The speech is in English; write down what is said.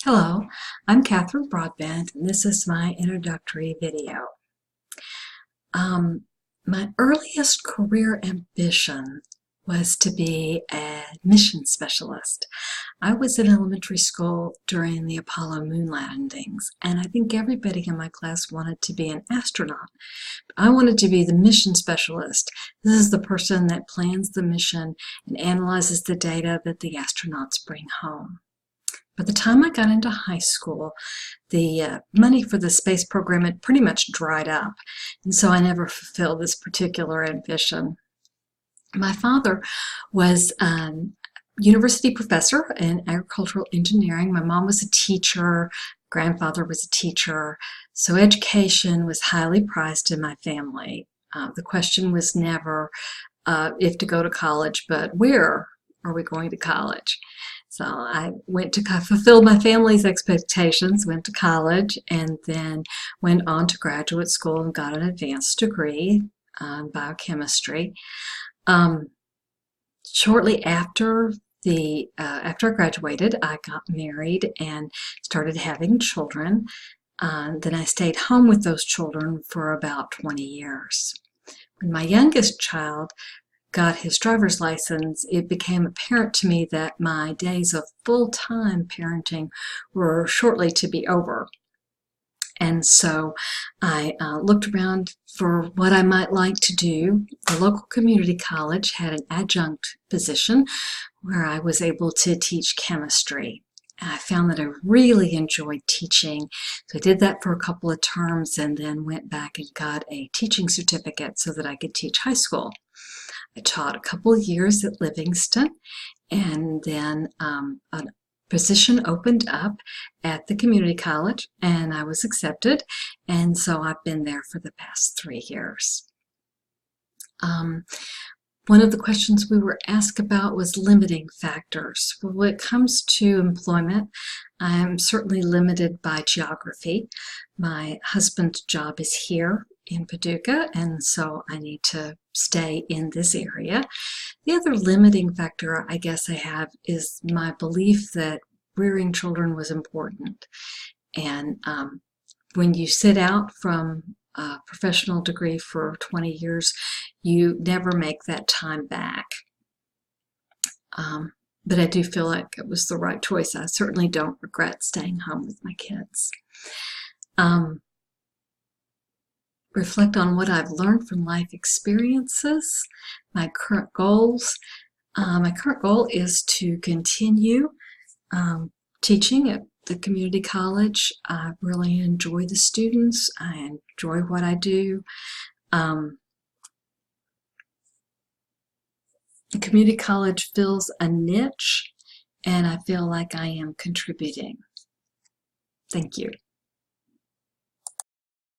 Hello, I'm Catherine Broadbent, and this is my introductory video. Um, my earliest career ambition was to be a mission specialist. I was in elementary school during the Apollo moon landings, and I think everybody in my class wanted to be an astronaut. I wanted to be the mission specialist. This is the person that plans the mission and analyzes the data that the astronauts bring home. By the time I got into high school, the money for the space program had pretty much dried up, and so I never fulfilled this particular ambition. My father was a university professor in agricultural engineering. My mom was a teacher, grandfather was a teacher, so education was highly prized in my family. The question was never if to go to college, but where are we going to college? So I went to fulfill my family's expectations, went to college, and then went on to graduate school and got an advanced degree in biochemistry. Shortly after after I graduated, I got married and started having children. Then I stayed home with those children for about 20 years. When my youngest child got his driver's license, it became apparent to me that my days of full-time parenting were shortly to be over. And so I looked around for what I might like to do. The local community college had an adjunct position where I was able to teach chemistry. I found that I really enjoyed teaching, so I did that for a couple of terms and then went back and got a teaching certificate so that I could teach high school. I taught a couple of years at Livingston, and then a position opened up at the community college, and I was accepted, and so I've been there for the past 3 years. One of the questions we were asked about was limiting factors. Well, when it comes to employment, I'm certainly limited by geography. My husband's job is here in Paducah, and so I need to stay in this area. The other limiting factor I guess I have is my belief that rearing children was important. And when you sit out from a professional degree for 20 years, you never make that time back. But I do feel like it was the right choice. I certainly don't regret staying home with my kids. Reflect on what I've learned from life experiences, my current goals. My current goal is to continue teaching at the community college. I really enjoy the students. I enjoy what I do. The community college fills a niche, and I feel like I am contributing. Thank you.